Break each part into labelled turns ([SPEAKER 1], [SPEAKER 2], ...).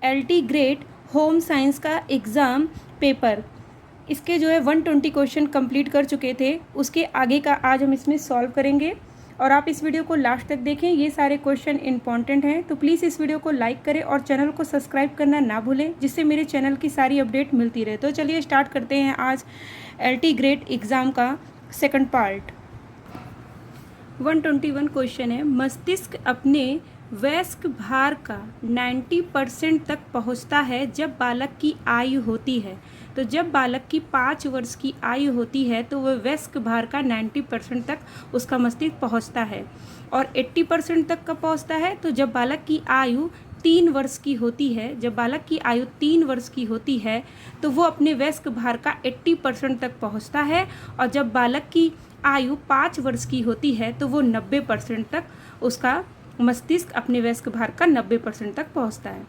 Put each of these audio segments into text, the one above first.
[SPEAKER 1] LT grade home science का exam paper, इसके जो है 120 क्वेश्चन कंप्लीट कर चुके थे, उसके आगे का आज हम इसमें सॉल्व करेंगे। और आप इस वीडियो को लास्ट तक देखें, ये सारे क्वेश्चन इंपॉर्टेंट हैं, तो प्लीज़ इस वीडियो को लाइक करें और चैनल को सब्सक्राइब करना ना भूलें, जिससे मेरे चैनल की सारी अपडेट मिलती रहे। तो चलिए स्टार्ट करते हैं आज LT ग्रेड एग्ज़ाम का सेकंड पार्ट। 121 क्वेश्चन है, मस्तिष्क अपने वयस्क भार का 90% तक पहुंचता है जब बालक की आयु होती है। तो जब बालक की 5 वर्ष की आयु होती है तो वह वयस्क भार का 90% तक उसका मस्तिष्क पहुंचता है। और 80% तक कब पहुंचता है? तो जब बालक की आयु 3 वर्ष की होती है। जब बालक की आयु 3 वर्ष की होती है तो वो अपने वयस्क भार का 80% तक पहुंचता है। और जब बालक की आयु 5 वर्ष की होती है तो वो 90% तक उसका मस्तिष्क अपने वयस्क भार का 90% तक पहुंचता है।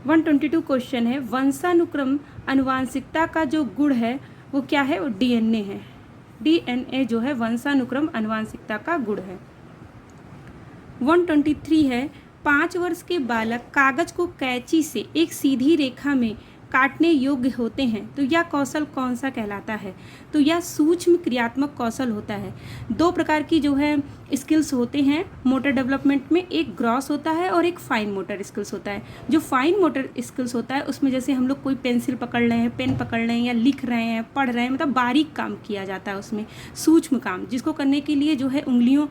[SPEAKER 1] 122 क्वेश्चन है, वंशानुक्रम आनुवांशिकता का जो गुण है वो क्या है? वो DNA है। DNA जो है वंशानुक्रम आनुवांशिकता का गुण है। 123 है, 5 वर्ष के बालक कागज को कैंची से एक सीधी रेखा में काटने योग्य होते हैं, तो यह कौशल कौन सा कहलाता है? तो यह सूक्ष्म क्रियात्मक कौशल होता है। 2 प्रकार की जो है स्किल्स होते हैं मोटर डेवलपमेंट में, एक ग्रॉस होता है और एक फाइन मोटर स्किल्स होता है। जो फाइन मोटर स्किल्स होता है उसमें जैसे हम लोग कोई पेंसिल पकड़ रहे हैं, पेन पकड़ रहे हैं या लिख रहे हैं, पढ़ रहे हैं, मतलब बारीक काम किया जाता है उसमें, सूक्ष्म काम, जिसको करने के लिए जो है उंगलियों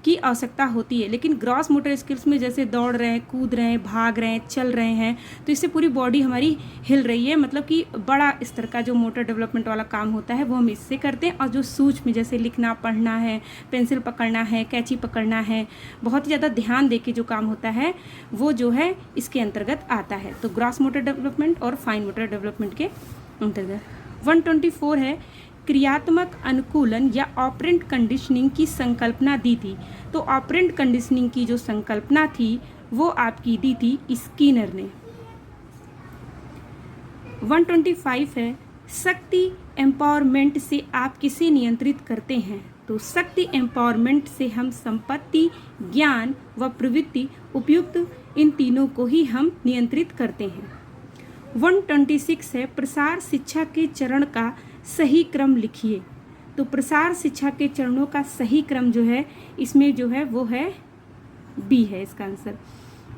[SPEAKER 1] की आवश्यकता होती है। लेकिन ग्रॉस मोटर स्किल्स में जैसे दौड़ रहे हैं, कूद रहे हैं, भाग रहे हैं, चल रहे हैं, तो इससे पूरी बॉडी हमारी हिल रही है, मतलब कि बड़ा स्तर का जो मोटर डेवलपमेंट वाला काम होता है वो हम इससे करते हैं। और जो सूक्ष्म जैसे लिखना, पढ़ना है, पेंसिल पकड़ना है, कैंची पकड़ना है, बहुत ज़्यादा ध्यान दे के जो काम होता है वो जो है इसके अंतर्गत आता है। तो ग्रॉस मोटर डेवलपमेंट और फाइन मोटर डेवलपमेंट के अंतर्गत। 124 है, क्रियात्मक अनुकूलन या ऑपरेंट कंडीशनिंग की संकल्पना दी थी। तो ऑपरेंट कंडीशनिंग की जो संकल्पना थी वो आपकी दी थी स्किनर ने। 125 है, शक्ति एम्पावरमेंट से आप किसे नियंत्रित करते हैं? तो शक्ति एम्पावरमेंट से हम संपत्ति, ज्ञान व प्रवृत्ति, उपयुक्त इन तीनों को ही हम नियंत्रित करते हैं। 126 है, प्रसार शिक्षा के चरण का सही क्रम लिखिए। तो प्रसार शिक्षा के चरणों का सही क्रम जो है इसमें जो है वो है बी है इसका आंसर।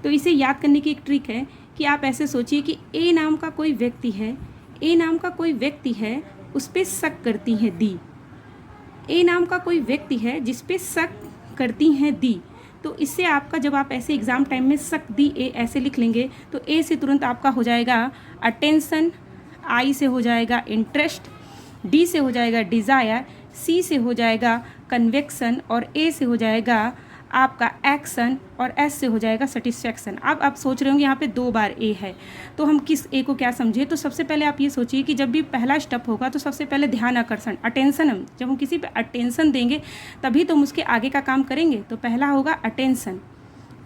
[SPEAKER 1] तो इसे याद करने की एक ट्रिक है कि आप ऐसे सोचिए कि ए नाम का कोई व्यक्ति है, ए नाम का कोई व्यक्ति है, उस पर शक करती हैं दी। ए नाम का कोई व्यक्ति है जिस पे शक करती हैं दी। तो इससे आपका जब आप ऐसे एग्ज़ाम टाइम में शक दी ए ऐसे लिख लेंगे तो ए से तुरंत आपका हो जाएगा अटेंशन, आई से हो जाएगा इंटरेस्ट, डी से हो जाएगा डिज़ायर, सी से हो जाएगा कन्वेक्शन और ए से हो जाएगा आपका एक्शन और एस से हो जाएगा सेटिस्फैक्शन। अब आप सोच रहे होंगे यहाँ पे 2 बार ए है, तो हम किस ए को क्या समझे? तो सबसे पहले आप ये सोचिए कि जब भी पहला स्टेप होगा तो सबसे पहले ध्यान आकर्षण, अटेंशन, हम जब हम किसी पे अटेंशन देंगे तभी तो हम उसके आगे का काम करेंगे। तो पहला होगा अटेंशन,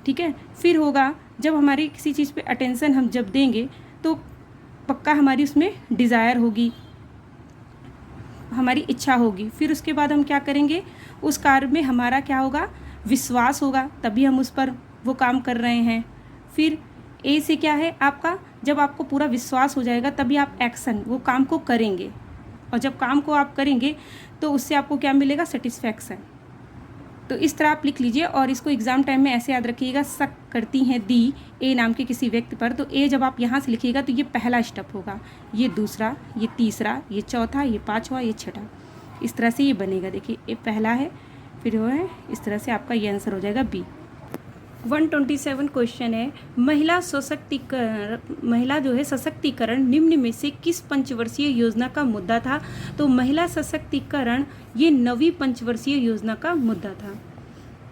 [SPEAKER 1] ठीक है। फिर होगा जब हमारी किसी चीज़ पे अटेंशन हम जब देंगे तो पक्का हमारी उसमें डिज़ायर होगी, हमारी इच्छा होगी। फिर उसके बाद हम क्या करेंगे? उस कार्य में हमारा क्या होगा? विश्वास होगा, तभी हम उस पर वो काम कर रहे हैं। फिर ए से क्या है आपका? जब आपको पूरा विश्वास हो जाएगा तभी आप एक्शन, वो काम को करेंगे। और जब काम को आप करेंगे तो उससे आपको क्या मिलेगा? सेटिस्फैक्शन। तो इस तरह आप लिख लीजिए और इसको एग्ज़ाम टाइम में ऐसे याद रखिएगा, शक करती हैं दी ए नाम के किसी व्यक्ति पर। तो ए जब आप यहाँ से लिखिएगा तो ये पहला स्टेप होगा, ये दूसरा, ये तीसरा, ये चौथा, ये पाँचवा, ये छठा, इस तरह से ये बनेगा। देखिए ये पहला है, फिर वो है, इस तरह से आपका ये आंसर हो जाएगा बी। 127 क्वेश्चन है, महिला जो है सशक्तिकरण निम्न में से किस पंचवर्षीय योजना का मुद्दा था? तो महिला सशक्तिकरण ये 9वीं पंचवर्षीय योजना का मुद्दा था।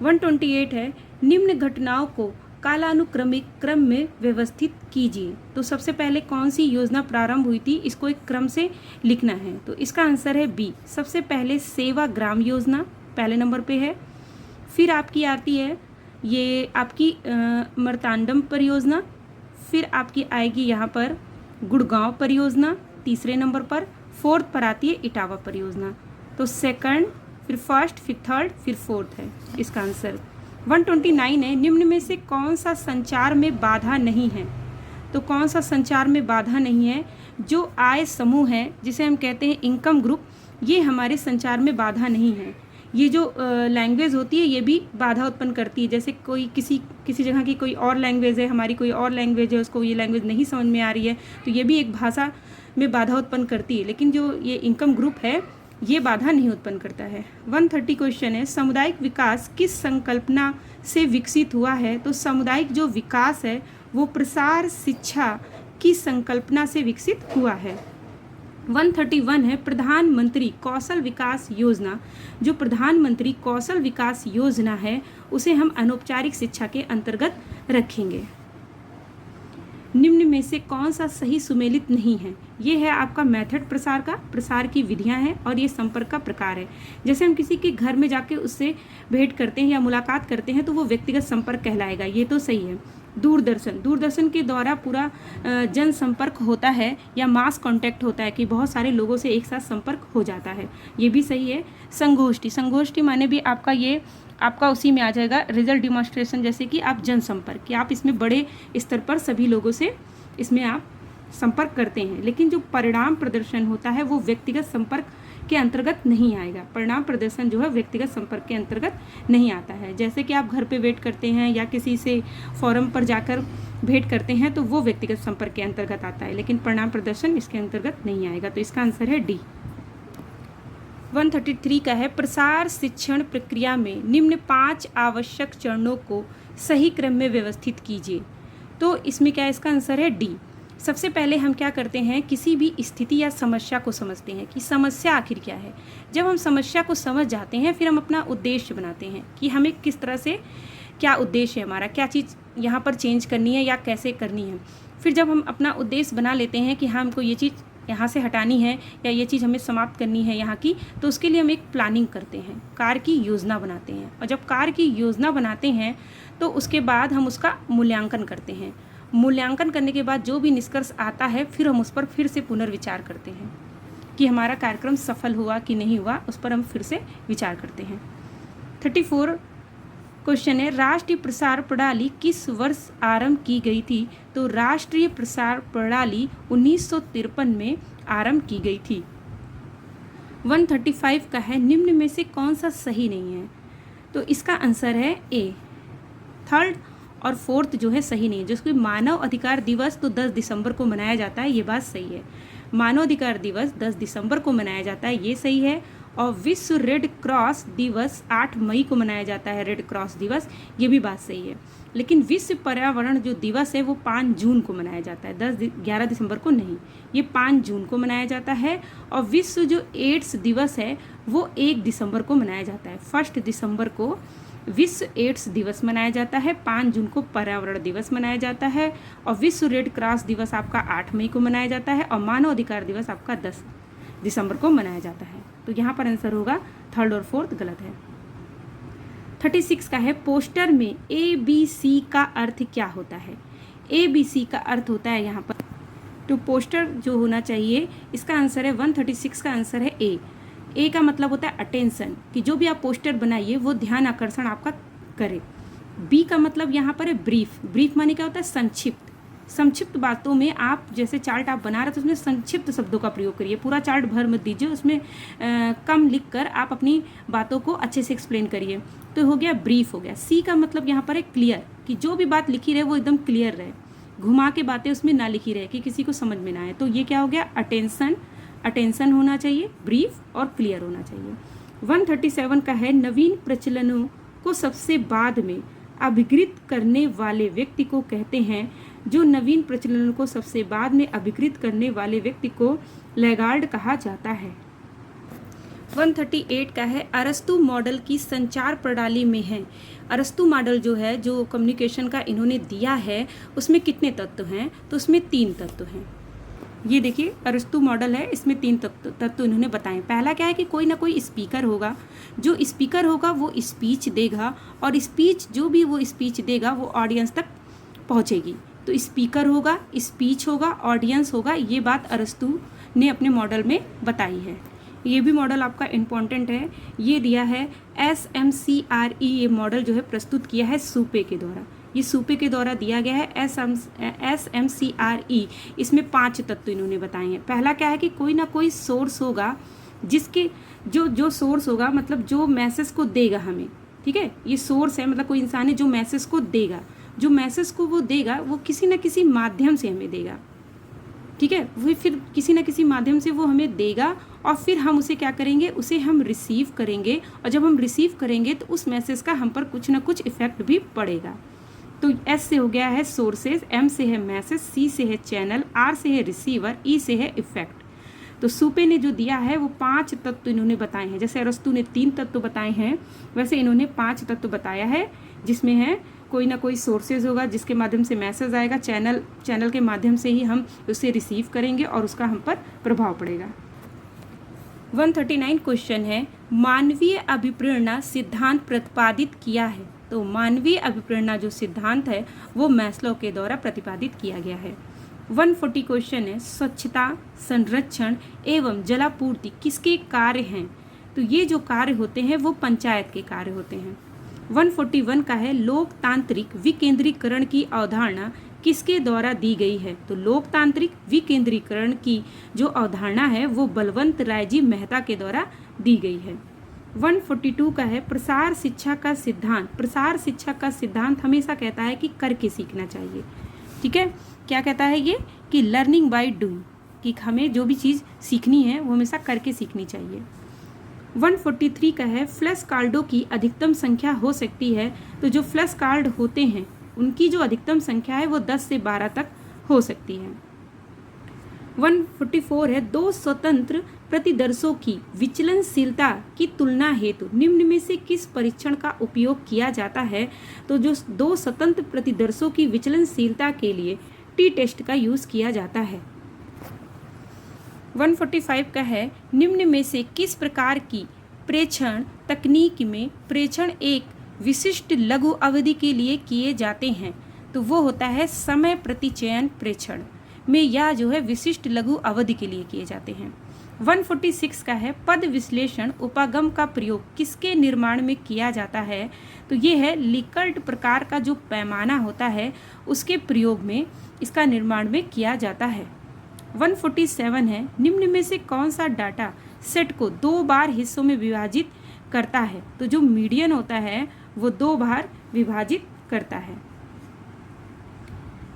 [SPEAKER 1] 128 है, निम्न घटनाओं को कालानुक्रमिक क्रम में व्यवस्थित कीजिए। तो सबसे पहले कौन सी योजना प्रारंभ हुई थी, इसको एक क्रम से लिखना है। तो इसका आंसर है बी। सबसे पहले सेवा ग्राम योजना पहले नंबर पे है। फिर आपकी आती है ये आपकी मर्तांडम परियोजना। फिर आपकी आएगी यहाँ पर गुड़गांव परियोजना तीसरे नंबर पर। फोर्थ पर आती है इटावा परियोजना। तो सेकंड, फिर फर्स्ट, फिर थर्ड, फिर फोर्थ है इसका आंसर। 129 है, निम्न में से कौन सा संचार में बाधा नहीं है? तो कौन सा संचार में बाधा नहीं है? जो आय समूह है जिसे हम कहते हैं इनकम ग्रुप, ये हमारे संचार में बाधा नहीं है। ये जो लैंग्वेज होती है ये भी बाधा उत्पन्न करती है। जैसे कोई किसी जगह की कोई और लैंग्वेज है, हमारी कोई और लैंग्वेज है, उसको ये लैंग्वेज नहीं समझ में आ रही है, तो ये भी एक भाषा में बाधा उत्पन्न करती है। लेकिन जो ये इनकम ग्रुप है ये बाधा नहीं उत्पन्न करता है। 130 क्वेश्चन है, सामुदायिक विकास किस संकल्पना से विकसित हुआ है? तो सामुदायिक जो विकास है वो प्रसार शिक्षा की संकल्पना से विकसित हुआ है। 131 है, प्रधानमंत्री कौशल विकास योजना। जो प्रधानमंत्री कौशल विकास योजना है उसे हम अनौपचारिक शिक्षा के अंतर्गत रखेंगे। निम्न में से कौन सा सही सुमेलित नहीं है? ये है आपका मेथड प्रसार का, प्रसार की विधियां हैं, और ये संपर्क का प्रकार है। जैसे हम किसी के घर में जाके उससे भेंट करते हैं या मुलाकात करते हैं तो वो व्यक्तिगत संपर्क कहलाएगा, ये तो सही है। दूरदर्शन के द्वारा पूरा जनसंपर्क होता है या मास कांटेक्ट होता है कि बहुत सारे लोगों से एक साथ संपर्क हो जाता है, ये भी सही है। संगोष्ठी माने भी आपका उसी में आ जाएगा, रिजल्ट डिमॉन्स्ट्रेशन, जैसे कि आप जनसंपर्क, कि आप इसमें बड़े स्तर पर सभी लोगों से इसमें आप संपर्क करते हैं। लेकिन जो परिणाम प्रदर्शन होता है वो व्यक्तिगत संपर्क के अंतर्गत नहीं आएगा। परिणाम प्रदर्शन जो है व्यक्तिगत संपर्क के अंतर्गत नहीं आता है। जैसे कि आप घर पे वेट करते हैं या किसी से फोरम पर जाकर भेंट करते हैं तो वो व्यक्तिगत संपर्क के अंतर्गत आता है, लेकिन परिणाम प्रदर्शन इसके अंतर्गत नहीं आएगा। तो इसका आंसर है डी। 133 का है, प्रसार शिक्षण प्रक्रिया में निम्न 5 आवश्यक चरणों को सही क्रम में व्यवस्थित कीजिए। तो इसमें क्या है? इसका आंसर है डी। सबसे पहले हम क्या करते हैं, किसी भी स्थिति या समस्या को समझते हैं कि समस्या आखिर क्या है। जब हम समस्या को समझ जाते हैं फिर हम अपना उद्देश्य बनाते हैं कि हमें किस तरह से, क्या उद्देश्य है हमारा, क्या चीज़ यहाँ पर चेंज करनी है या कैसे करनी है। फिर जब हम अपना उद्देश्य बना लेते हैं कि हाँ हमको ये चीज़ यहाँ से हटानी है या ये चीज़ हमें समाप्त करनी है यहाँ की, तो उसके लिए हम एक प्लानिंग करते हैं, कार्य की योजना बनाते हैं। और जब कार्य की योजना बनाते हैं तो उसके बाद हम उसका मूल्यांकन करते हैं। मूल्यांकन करने के बाद जो भी निष्कर्ष आता है फिर हम उस पर फिर से पुनर्विचार करते हैं कि हमारा कार्यक्रम सफल हुआ कि नहीं हुआ, उस पर हम फिर से विचार करते हैं। 34 क्वेश्चन है, राष्ट्रीय प्रसार प्रणाली किस वर्ष आरंभ की गई थी? तो राष्ट्रीय प्रसार प्रणाली 1953 में आरंभ की गई थी। 135 का है, निम्न में से कौन सा सही नहीं है? तो इसका आंसर है ए। 3rd और 4th जो है सही नहीं है। जिसको मानव अधिकार दिवस तो 10 दिसंबर को मनाया जाता है, ये बात सही है। मानव अधिकार दिवस 10 दिसंबर को मनाया जाता है, ये सही है। और विश्व रेड क्रॉस दिवस 8 मई को मनाया जाता है, रेड क्रॉस दिवस, ये भी बात सही है। लेकिन विश्व पर्यावरण जो दिवस है वो 5 जून को मनाया जाता है, 11 दिसंबर को नहीं, ये 5 जून को मनाया जाता है। और विश्व जो एड्स दिवस है वो 1 दिसंबर को मनाया जाता है। 1 दिसंबर को विश्व एड्स दिवस मनाया जाता है, 5 जून को पर्यावरण दिवस मनाया जाता है, और विश्व रेड क्रॉस दिवस आपका 8 मई को मनाया जाता है, और मानव अधिकार दिवस आपका 10 दिसंबर को मनाया जाता है। तो यहाँ पर आंसर होगा 3rd और 4th गलत है। 36 का है, पोस्टर में ABC का अर्थ क्या होता है? ABC का अर्थ होता है यहाँ पर, तो पोस्टर जो होना चाहिए, इसका आंसर है 136 का आंसर है ए का मतलब होता है अटेंशन, कि जो भी आप पोस्टर बनाइए वो ध्यान आकर्षण आपका करे। बी का मतलब यहाँ पर है ब्रीफ माने क्या होता है? संक्षिप्त बातों में आप जैसे चार्ट आप बना रहे तो उसमें संक्षिप्त शब्दों का प्रयोग करिए, पूरा चार्ट भर मत दीजिए, उसमें कम लिख कर आप अपनी बातों को अच्छे से एक्सप्लेन करिए। तो हो गया ब्रीफ हो गया। सी का मतलब यहाँ पर है क्लियर, कि जो भी बात लिखी रहे वो एकदम क्लियर रहे, घुमा के बातें उसमें ना लिखी रहे कि किसी को समझ में ना आए। तो ये क्या हो गया? अटेंशन होना चाहिए, ब्रीफ और क्लियर होना चाहिए। 137 का है, नवीन प्रचलनों को सबसे बाद में अभिकृत करने वाले व्यक्ति को कहते हैं। जो नवीन प्रचलनों को सबसे बाद में अभिकृत करने वाले व्यक्ति को लैगार्ड कहा जाता है। 138 का है, अरस्तु मॉडल की संचार प्रणाली में है। अरस्तु मॉडल जो है, जो कम्युनिकेशन का इन्होंने दिया है, उसमें कितने तत्व हैं? तो उसमें 3 तत्व हैं। ये देखिए अरस्तु मॉडल है, इसमें 3 तत्व इन्होंने बताए। पहला क्या है कि कोई ना कोई स्पीकर होगा, जो स्पीकर होगा वो स्पीच देगा, और स्पीच जो भी वो स्पीच देगा वो ऑडियंस तक पहुंचेगी। तो स्पीकर होगा, स्पीच होगा, ऑडियंस होगा, ये बात अरस्तु ने अपने मॉडल में बताई है। ये भी मॉडल आपका इम्पॉर्टेंट है, ये दिया है SMCRE, ये मॉडल जो है प्रस्तुत किया है सूपे के द्वारा। ये सूपे के द्वारा दिया गया है SMCRE। इसमें 5 तत्व इन्होंने बताए हैं। पहला क्या है कि कोई ना कोई सोर्स होगा जिसके जो सोर्स होगा, मतलब जो मैसेज को देगा हमें, ठीक है, ये सोर्स है, मतलब कोई इंसान है जो मैसेज को देगा, जो मैसेज को वो देगा वो किसी न किसी माध्यम से हमें देगा, ठीक है, वो फिर किसी न किसी माध्यम से वो हमें देगा और फिर हम उसे क्या करेंगे, उसे हम रिसीव करेंगे, और जब हम रिसीव करेंगे तो उस मैसेज का हम पर कुछ ना कुछ इफेक्ट भी पड़ेगा। तो S से हो गया है सोर्सेज, M से है मैसेज, C से है चैनल, R से है रिसीवर, E से है इफेक्ट। तो सूपे ने जो दिया है वो 5 तत्व इन्होंने बताए हैं। जैसे अरस्तु ने 3 तत्व बताए हैं, वैसे इन्होंने 5 तत्व बताया है, जिसमें है कोई ना कोई सोर्सेज होगा जिसके माध्यम से मैसेज आएगा, चैनल के माध्यम से ही हम उसे रिसीव करेंगे और उसका हम पर प्रभाव पड़ेगा। 139 क्वेश्चन है, मानवीय अभिप्रेरणा सिद्धांत प्रतिपादित किया है। तो मानवीय अभिप्रेरणा जो सिद्धांत है वो मैस्लो के द्वारा प्रतिपादित किया गया है। 140 क्वेश्चन है, स्वच्छता, संरक्षण एवं जलापूर्ति किसके कार्य हैं। तो ये जो कार्य होते हैं वो पंचायत के कार्य होते हैं। 141 का है, लोकतांत्रिक विकेंद्रीकरण की अवधारणा किसके द्वारा दी गई है। तो लोकतांत्रिक विकेंद्रीकरण की जो अवधारणा है वो बलवंत राय जी मेहता के द्वारा दी गई है। 142 का है, प्रसार शिक्षा का सिद्धांत। प्रसार शिक्षा का सिद्धांत हमेशा कहता है कि करके सीखना चाहिए, ठीक है, क्या कहता है ये कि लर्निंग बाय डूइंग, कि हमें जो भी चीज़ सीखनी है वो हमेशा करके सीखनी चाहिए। 143 का है, फ्लैश कार्डों की अधिकतम संख्या हो सकती है। तो जो फ्लैश कार्ड होते हैं उनकी जो अधिकतम संख्या है वो 10 से 12 तक हो सकती है। 144 है, 2 स्वतंत्र प्रतिदर्शों की विचलनशीलता की तुलना हेतु निम्न में से किस परीक्षण का उपयोग किया जाता है। तो जो 2 स्वतंत्र प्रतिदर्शों की विचलनशीलता के लिए टी टेस्ट का यूज किया जाता है। 145 का है, निम्न में से किस प्रकार की प्रेक्षण तकनीक में प्रेक्षण एक विशिष्ट लघु अवधि के लिए किए जाते हैं। तो वो होता है समय प्रतिचयन प्रेक्षण में, यह जो है विशिष्ट लघु अवधि के लिए किए जाते हैं। 146 का है, पद विश्लेषण उपागम का प्रयोग किसके निर्माण में किया जाता है। तो ये है लिकर्ट प्रकार का जो पैमाना होता है उसके प्रयोग में इसका निर्माण में किया जाता है। 147 है, निम्न में से कौन सा डाटा सेट को 2 बार हिस्सों में विभाजित करता है। तो जो मीडियन होता है वो 2 बार विभाजित करता है।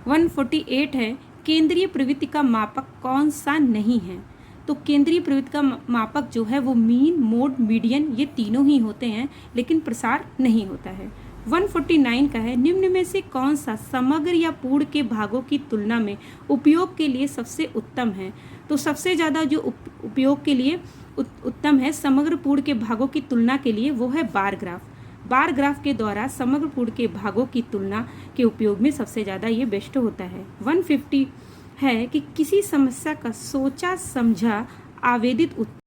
[SPEAKER 1] 148 है, केंद्रीय प्रवृत्ति का मापक कौन सा नहीं है। तो केंद्रीय प्रवृत्ति का मापक जो है वो मीन, मोड, मीडियन ये तीनों ही होते हैं, लेकिन प्रसार नहीं होता है। 149 का है, निम्न में से कौन सा समग्र या पूर्ण के भागों की तुलना में उपयोग के लिए सबसे उत्तम है। तो सबसे ज़्यादा जो उपयोग के लिए उत्तम है समग्र पूर्ण के भागों की तुलना के लिए वो है बार ग्राफ। बार ग्राफ के द्वारा समग्र पूर्ण के भागों की तुलना के उपयोग में सबसे ज़्यादा ये बेस्ट होता है। 150 है कि किसी समस्या का सोचा समझा आवेदित